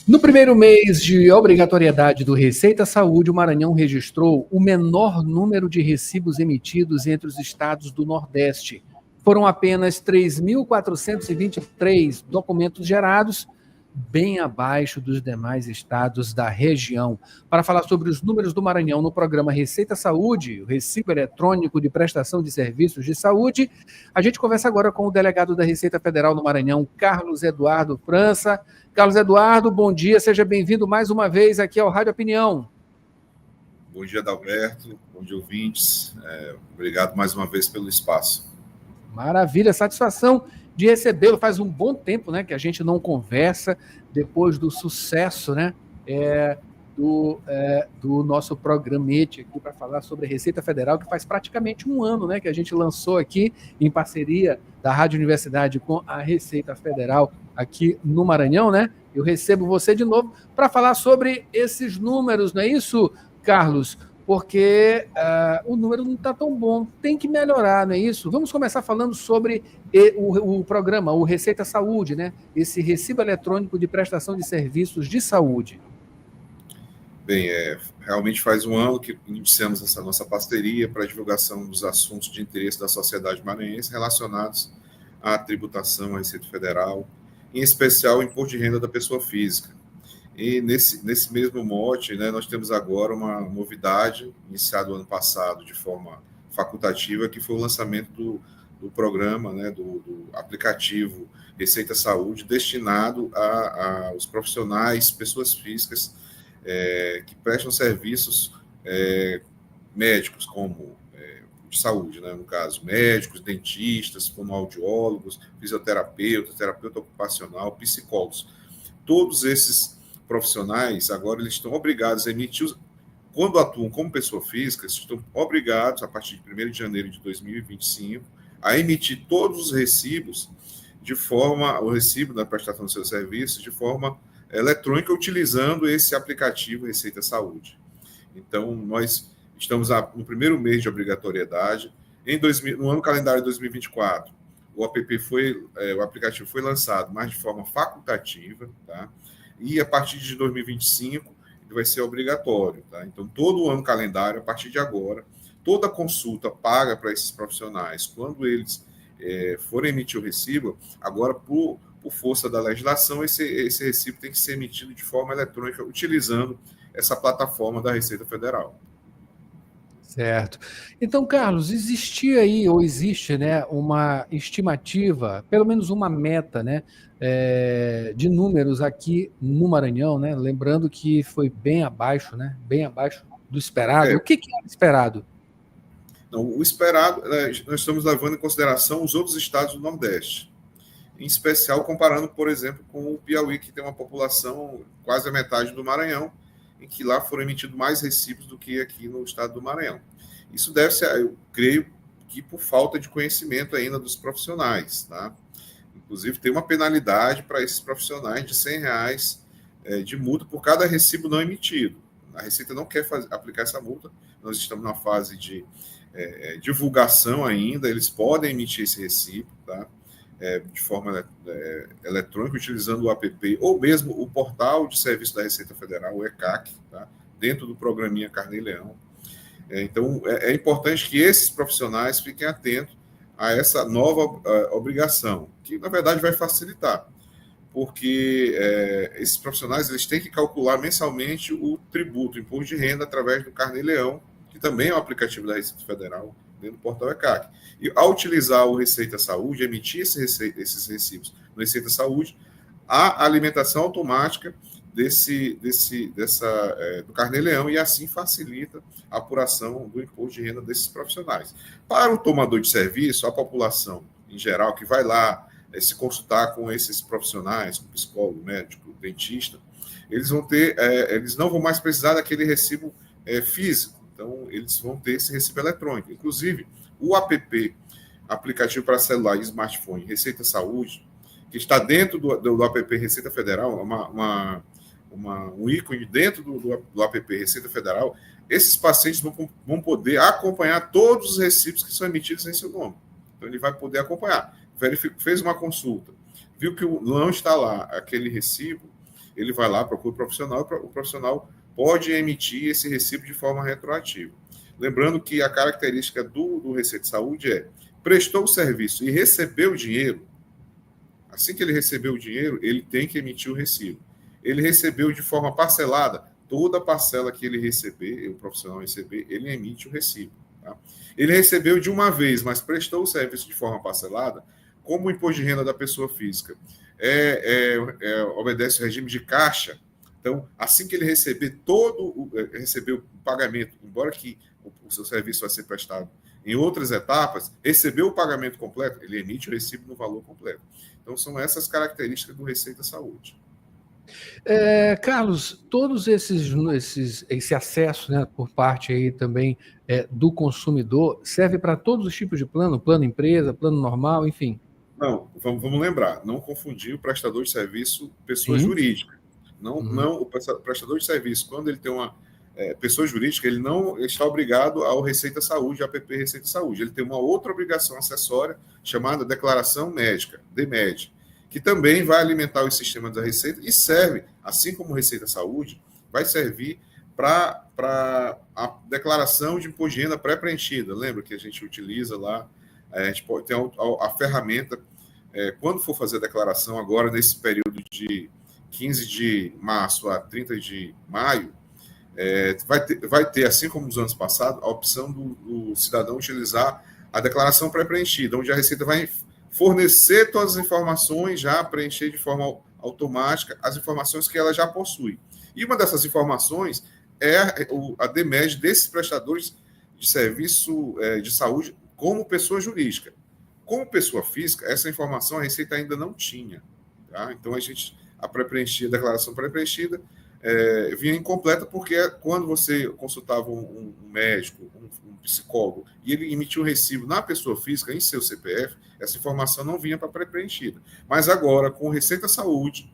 No primeiro mês de obrigatoriedade do Receita Saúde, o Maranhão registrou o menor número de recibos emitidos entre os estados do Nordeste. Foram apenas 3.423 documentos gerados, bem abaixo dos demais estados da região. Para falar sobre os números do Maranhão no programa Receita Saúde, o Recibo Eletrônico de Prestação de Serviços de Saúde, a gente conversa agora com o delegado da Receita Federal no Maranhão, Carlos Eduardo França. Carlos Eduardo, bom dia, seja bem-vindo mais uma vez aqui ao Rádio Opinião. Bom dia, Adalberto, bom dia, ouvintes. Obrigado mais uma vez pelo espaço. Maravilha, satisfação de recebê-lo. Faz um bom tempo, né, que a gente não conversa depois do sucesso, né, do nosso programete aqui para falar sobre a Receita Federal, que faz praticamente um ano, né, que a gente lançou aqui em parceria da Rádio Universidade com a Receita Federal aqui no Maranhão, né? Eu recebo você de novo para falar sobre esses números, não é isso, Carlos? Porque o número não está tão bom, tem que melhorar, não é isso? Vamos começar falando sobre o programa, o Receita Saúde, né? Esse recibo eletrônico de prestação de serviços de saúde. Bem, realmente faz um ano que iniciamos essa nossa parceria para a divulgação dos assuntos de interesse da sociedade maranhense relacionados à tributação, à Receita Federal, em especial o imposto de renda da pessoa física. E nesse mesmo mote, né, nós temos agora uma novidade, iniciada o ano passado de forma facultativa, que foi o lançamento do programa, né, do aplicativo Receita Saúde, destinado aos profissionais, pessoas físicas, que prestam serviços médicos, como de saúde, né, no caso, médicos, dentistas, fonoaudiólogos, fisioterapeutas, terapeuta ocupacional, psicólogos. Todos esses profissionais, agora, eles estão obrigados a emitir, quando atuam como pessoa física, estão obrigados, a partir de 1º de janeiro de 2025, a emitir todos os recibos o recibo da prestação dos seus serviços de forma eletrônica, utilizando esse aplicativo Receita Saúde. Então, nós estamos no primeiro mês de obrigatoriedade. No ano calendário de 2024, o aplicativo foi lançado, mas de forma facultativa, tá? E a partir de 2025, ele vai ser obrigatório, tá? Então, todo o ano calendário, a partir de agora, toda consulta paga para esses profissionais, quando eles forem emitir o recibo, agora, por força da legislação, esse recibo tem que ser emitido de forma eletrônica, utilizando essa plataforma da Receita Federal. Certo. Então, Carlos, existia aí, ou existe, né, uma estimativa, pelo menos uma meta, né, de números aqui no Maranhão, né? Lembrando que foi bem abaixo, né? Bem abaixo do esperado. O que era esperado? Não, o esperado, nós estamos levando em consideração os outros estados do Nordeste, em especial comparando, por exemplo, com o Piauí, que tem uma população quase a metade do Maranhão, em que lá foram emitidos mais recibos do que aqui no estado do Maranhão. Isso deve ser, eu creio, que por falta de conhecimento ainda dos profissionais, tá? Inclusive, tem uma penalidade para esses profissionais de R$100 de multa por cada recibo não emitido. A Receita não quer aplicar essa multa, nós estamos na fase de divulgação ainda, eles podem emitir esse recibo, tá? De forma eletrônica, utilizando o app, ou mesmo o portal de serviço da Receita Federal, o ECAC, tá? Dentro do programinha Carnê-Leão. Então, é importante que esses profissionais fiquem atentos a essa nova obrigação, que, na verdade, vai facilitar, porque esses profissionais eles têm que calcular mensalmente o tributo, o imposto de renda, através do Carnê-Leão, que também é um aplicativo da Receita Federal, dentro do portal ECAC. E ao utilizar o Receita Saúde, emitir esses recibos no Receita Saúde, há alimentação automática do Carnê-Leão, e assim facilita a apuração do imposto de renda desses profissionais. Para o tomador de serviço, a população em geral que vai lá se consultar com esses profissionais, com psicólogo, médico, dentista, eles não vão mais precisar daquele recibo físico. Então, eles vão ter esse recibo eletrônico. Inclusive, o aplicativo para celular e smartphone Receita Saúde, que está dentro do app Receita Federal, um ícone dentro do app Receita Federal, esses pacientes vão poder acompanhar todos os recibos que são emitidos em seu nome. Então, ele vai poder acompanhar. Fez uma consulta, viu que não está lá aquele recibo, ele vai lá, procura o profissional pode emitir esse recibo de forma retroativa. Lembrando que a característica do Receita Saúde é prestou o serviço e recebeu o dinheiro, assim que ele recebeu o dinheiro, ele tem que emitir o recibo. Ele recebeu de forma parcelada, toda parcela que ele receber, o profissional receber, ele emite o recibo. Tá? Ele recebeu de uma vez, mas prestou o serviço de forma parcelada, como o imposto de renda da pessoa física obedece ao regime de caixa. Então, assim que ele receber receber o pagamento, embora que o seu serviço vai ser prestado em outras etapas, recebeu o pagamento completo, ele emite o recibo no valor completo. Então, são essas características do Receita Saúde. Carlos, todos esse acesso, né, por parte aí também do consumidor, serve para todos os tipos de plano empresa, plano normal, enfim. Não, vamos lembrar, não confundir o prestador de serviço pessoa jurídica. Não, o prestador de serviço, quando ele tem uma pessoa jurídica, ele não está obrigado ao Receita Saúde, APP Receita Saúde. Ele tem uma outra obrigação acessória chamada Declaração Médica, DMED, que também vai alimentar os sistemas da Receita e serve, assim como Receita Saúde, vai servir para a declaração de imposto de renda pré-preenchida. Lembra que a gente utiliza lá, a gente pode ter a ferramenta, quando for fazer a declaração agora, nesse período de 15 de março a 30 de maio, vai ter, assim como nos anos passados, a opção do cidadão utilizar a declaração pré-preenchida, onde a Receita vai fornecer todas as informações, já preencher de forma automática as informações que ela já possui. E uma dessas informações é a DMED desses prestadores de serviço de saúde como pessoa jurídica. Como pessoa física, essa informação a Receita ainda não tinha. Tá? Então, a declaração pré-preenchida vinha incompleta, porque quando você consultava um médico, um psicólogo, e ele emitia um recibo na pessoa física, em seu CPF, essa informação não vinha para pré-preenchida. Mas agora, com Receita Saúde,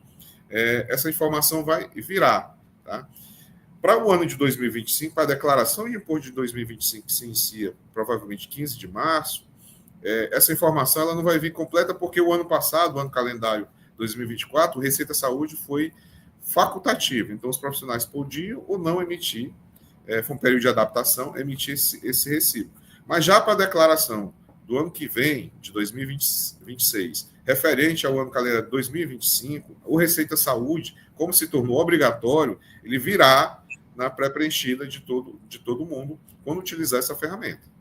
essa informação vai virar. Tá? Para o ano de 2025, para a declaração de imposto de 2025, que se inicia provavelmente 15 de março, essa informação ela não vai vir completa, porque o ano passado, o ano calendário 2024, o Receita Saúde foi facultativo. Então, os profissionais podiam ou não emitir, foi um período de adaptação, emitir esse recibo. Mas já para a declaração do ano que vem, de 2026, referente ao ano calendário 2025, o Receita Saúde, como se tornou obrigatório, ele virá na pré-preenchida de todo mundo quando utilizar essa ferramenta.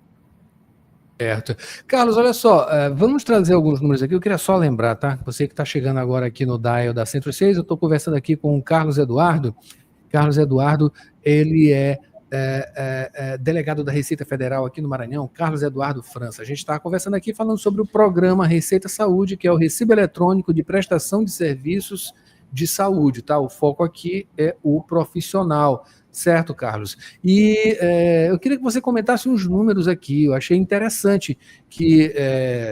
Certo. Carlos, olha só, vamos trazer alguns números aqui. Eu queria só lembrar, tá? Você que está chegando agora aqui no Dial da Centro 6, eu estou conversando aqui com o Carlos Eduardo. Carlos Eduardo, ele é delegado da Receita Federal aqui no Maranhão, Carlos Eduardo França. A gente está conversando aqui falando sobre o programa Receita Saúde, que é o recibo eletrônico de prestação de serviços de saúde, tá? O foco aqui é o profissional. Certo, Carlos. E eu queria que você comentasse uns números aqui. Eu achei interessante que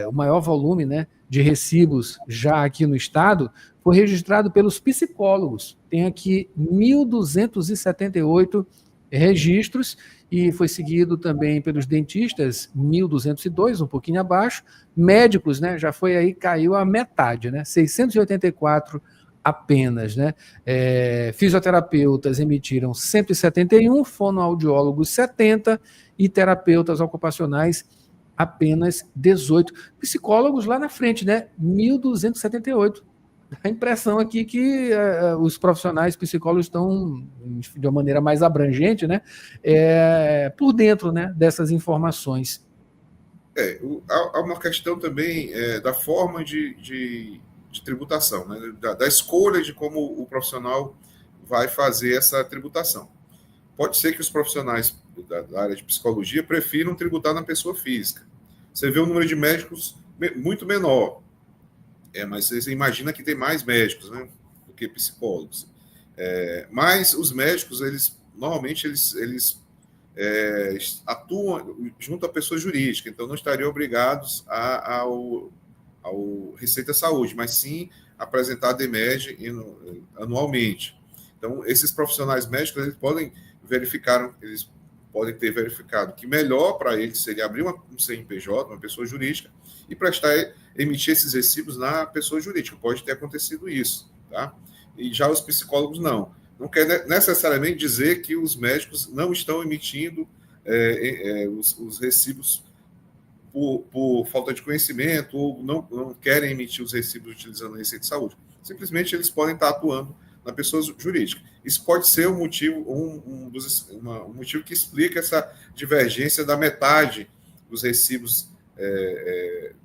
o maior volume, né, de recibos já aqui no estado foi registrado pelos psicólogos. Tem aqui 1.278 registros e foi seguido também pelos dentistas, 1.202, um pouquinho abaixo. Médicos, né, já foi aí, caiu a metade, né, 684 apenas, né? Fisioterapeutas emitiram 171, fonoaudiólogos 70 e terapeutas ocupacionais apenas 18. Psicólogos lá na frente, né? 1.278. A impressão aqui que os profissionais psicólogos estão, de uma maneira mais abrangente, né? Por dentro, né, dessas informações. Há uma questão também da forma de tributação, né? da escolha de como o profissional vai fazer essa tributação. Pode ser que os profissionais da área de psicologia prefiram tributar na pessoa física. Você vê o número de médicos muito menor, mas você imagina que tem mais médicos, né, do que psicólogos. Mas os médicos, normalmente, eles atuam junto à pessoa jurídica, então não estariam obrigados ao Receita Saúde, mas sim apresentar a DMED anualmente. Então, esses profissionais médicos, eles podem ter verificado que melhor para eles seria abrir um CNPJ, uma pessoa jurídica, e emitir esses recibos na pessoa jurídica. Pode ter acontecido isso, tá? e já os psicólogos não. Não quer necessariamente dizer que os médicos não estão emitindo os recibos por falta de conhecimento ou não querem emitir os recibos utilizando a Receita de Saúde. Simplesmente eles podem estar atuando na pessoa jurídica. Isso pode ser um motivo, um motivo que explica essa divergência da metade dos recibos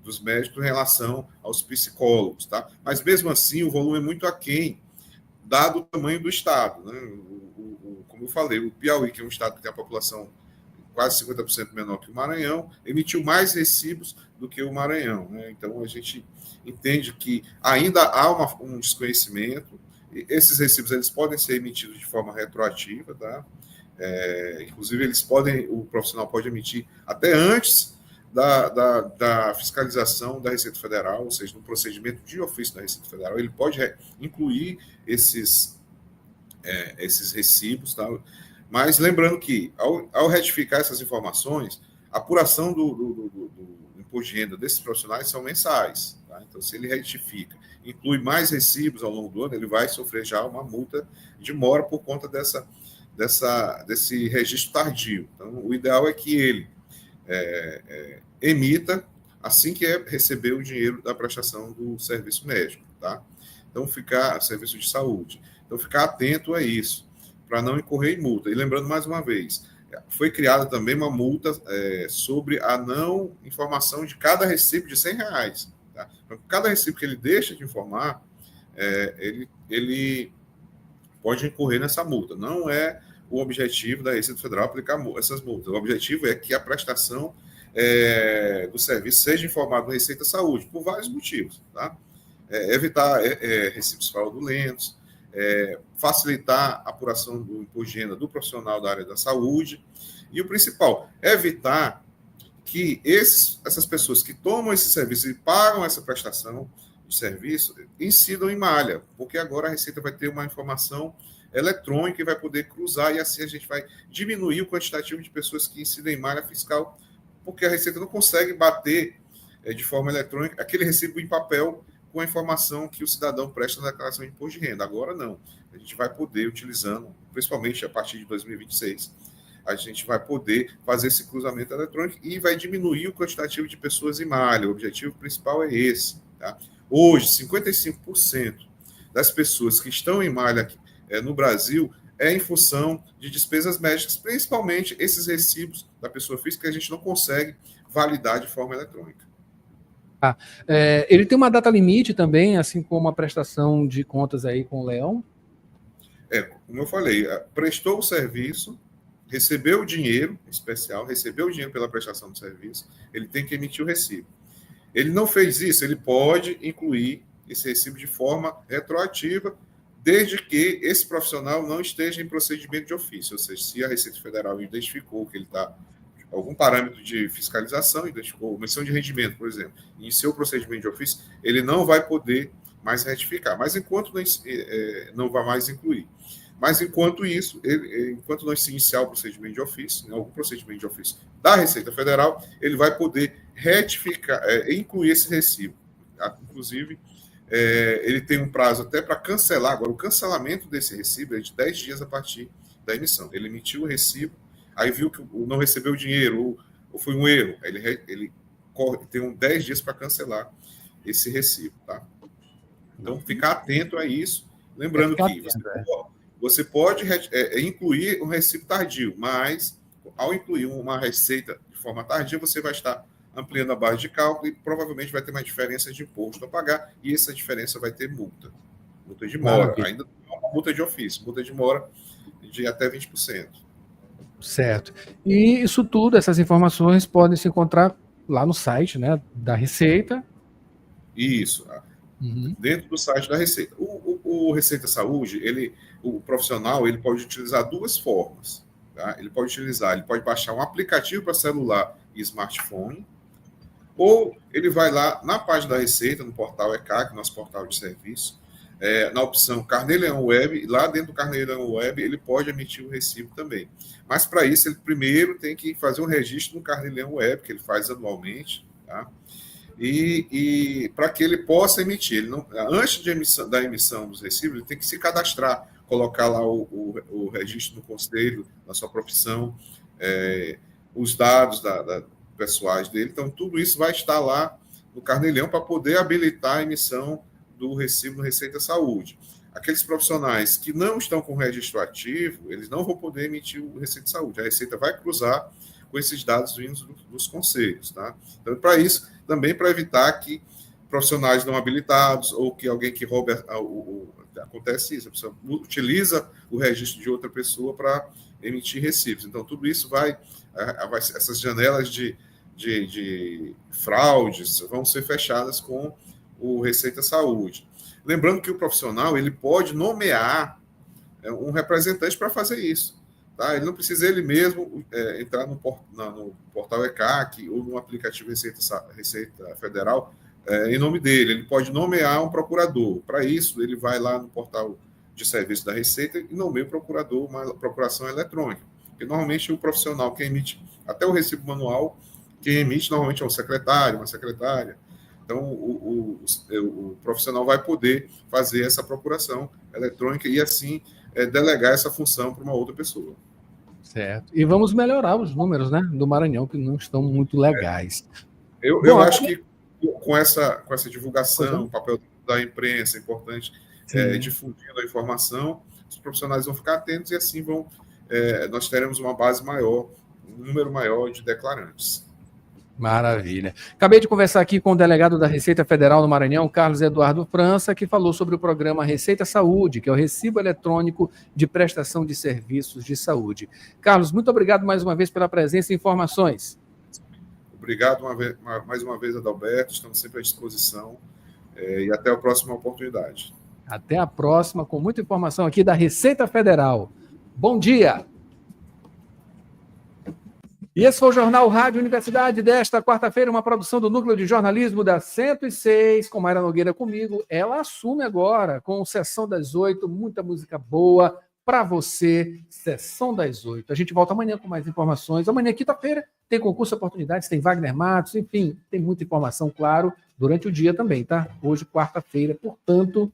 dos médicos em relação aos psicólogos, tá? Mas mesmo assim o volume é muito aquém, dado o tamanho do estado, né? Como eu falei, o Piauí, que é um estado que tem a população quase 50% menor que o Maranhão, emitiu mais recibos do que o Maranhão, né? Então a gente entende que ainda há um desconhecimento. Esses recibos eles podem ser emitidos de forma retroativa, tá? Inclusive o profissional pode emitir até antes da fiscalização da Receita Federal, ou seja, no procedimento de ofício da Receita Federal, ele pode incluir esses recibos, tá? Mas lembrando que, ao retificar essas informações, a apuração do imposto de renda desses profissionais são mensais, tá? Então, se ele retifica, inclui mais recibos ao longo do ano, ele vai sofrer já uma multa de mora por conta desse registro tardio. Então, o ideal é que ele emita assim que receber o dinheiro da prestação do serviço médico, tá? Então, serviço de saúde. Então, ficar atento a isso, para não incorrer em multa. E lembrando mais uma vez, foi criada também uma multa sobre a não informação de cada recibo de R$100. Tá? Então, cada recibo que ele deixa de informar, ele pode incorrer nessa multa. Não é o objetivo da Receita Federal aplicar essas multas. O objetivo é que a prestação do serviço seja informada no Receita Saúde, por vários motivos. Tá? Evitar recibos fraudulentos, facilitar a apuração do imposto de renda do profissional da área da saúde e o principal, evitar que essas pessoas que tomam esse serviço e pagam essa prestação de serviço incidam em malha, porque agora a Receita vai ter uma informação eletrônica e vai poder cruzar e assim a gente vai diminuir o quantitativo de pessoas que incidem em malha fiscal, porque a Receita não consegue bater de forma eletrônica aquele recibo em papel com a informação que o cidadão presta na declaração de imposto de renda. Agora não. A gente vai poder, utilizando, principalmente a partir de 2026, a gente vai poder fazer esse cruzamento eletrônico e vai diminuir o quantitativo de pessoas em malha. O objetivo principal é esse. Tá? Hoje, 55% das pessoas que estão em malha no Brasil em função de despesas médicas, principalmente esses recibos da pessoa física que a gente não consegue validar de forma eletrônica. Ele tem uma data limite também, assim como a prestação de contas aí com o Leão? Como eu falei, prestou o serviço, recebeu o dinheiro especial, recebeu o dinheiro pela prestação do serviço, ele tem que emitir o recibo. Ele não fez isso, ele pode incluir esse recibo de forma retroativa, desde que esse profissional não esteja em procedimento de ofício, ou seja, se a Receita Federal identificou que ele está algum parâmetro de fiscalização, identificou omissão de rendimento, por exemplo, iniciou o procedimento de ofício, ele não vai poder mais retificar, mas enquanto não vai mais incluir. Mas enquanto isso, enquanto não se iniciar o procedimento de ofício, algum procedimento de ofício da Receita Federal, ele vai poder retificar, incluir esse recibo. Inclusive, ele tem um prazo até para cancelar. Agora, o cancelamento desse recibo é de 10 dias a partir da emissão. Ele emitiu o recibo, aí viu que não recebeu o dinheiro, ou foi um erro, ele tem 10 dias para cancelar esse recibo. Tá? Então, ficar atento a isso. Lembrando que você pode incluir um recibo tardio, mas ao incluir uma receita de forma tardia, você vai estar ampliando a base de cálculo e provavelmente vai ter uma diferença de imposto a pagar, e essa diferença vai ter multa de mora. Ainda não é uma multa de ofício, multa de mora de até 20%. Certo. E isso tudo, essas informações podem se encontrar lá no site, né, da Receita. Isso. Dentro do site da Receita. O Receita Saúde, o profissional, ele pode utilizar duas formas. Tá? Ele pode baixar um aplicativo para celular e smartphone, ou ele vai lá na página da Receita, no portal ECAC, nosso portal de serviço, na opção Carnê-Leão Web, e lá dentro do Carnê-Leão Web ele pode emitir o recibo também. Mas para isso ele primeiro tem que fazer um registro no Carnê-Leão Web, que ele faz anualmente, tá? e para que ele possa emitir. Ele não, antes da emissão dos recibos, ele tem que se cadastrar, colocar lá o registro no conselho, da sua profissão, os dados pessoais dele. Então, tudo isso vai estar lá no Carnê-Leão para poder habilitar a emissão do recibo no Receita Saúde. Aqueles profissionais que não estão com registro ativo, eles não vão poder emitir o Receita Saúde. A Receita vai cruzar com esses dados vindos dos conselhos, tá? Então, para isso, também para evitar que profissionais não habilitados ou que alguém que roube acontece isso, a pessoa utiliza o registro de outra pessoa para emitir recibos. Então, tudo isso essas janelas de fraudes vão ser fechadas com o Receita Saúde. Lembrando que o profissional ele pode nomear um representante para fazer isso. Tá? Ele não precisa ele mesmo entrar no portal ECAC ou no aplicativo Receita Federal em nome dele. Ele pode nomear um procurador. Para isso, ele vai lá no portal de serviço da Receita e nomeia o procurador, uma procuração eletrônica. Porque normalmente o profissional que emite até o recibo manual, quem emite normalmente é um secretário, uma secretária. Então, o profissional vai poder fazer essa procuração eletrônica e, assim, delegar essa função para uma outra pessoa. Certo. E vamos melhorar os números, né, do Maranhão, que não estão muito legais. Eu acho que com essa divulgação, o papel da imprensa é importante, difundindo a informação, os profissionais vão ficar atentos e, assim, nós teremos uma base maior, um número maior de declarantes. Maravilha. Acabei de conversar aqui com o delegado da Receita Federal no Maranhão, Carlos Eduardo França, que falou sobre o programa Receita Saúde, que é o recibo eletrônico de prestação de serviços de saúde. Carlos, muito obrigado mais uma vez pela presença e informações. Obrigado mais uma vez, Adalberto. Estamos sempre à disposição e até a próxima oportunidade. Até a próxima, com muita informação aqui da Receita Federal. Bom dia! E esse foi o Jornal Rádio Universidade desta quarta-feira, uma produção do Núcleo de Jornalismo da 106, com Mayra Nogueira comigo. Ela assume agora, com Sessão das 8, muita música boa para você, Sessão das 8. A gente volta amanhã com mais informações. Amanhã, quinta-feira, tem concurso Oportunidades, tem Wagner Matos, enfim, tem muita informação, claro, durante o dia também, tá? Hoje, quarta-feira, portanto,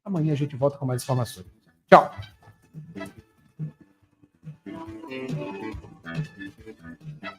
amanhã a gente volta com mais informações. Tchau! Thank you.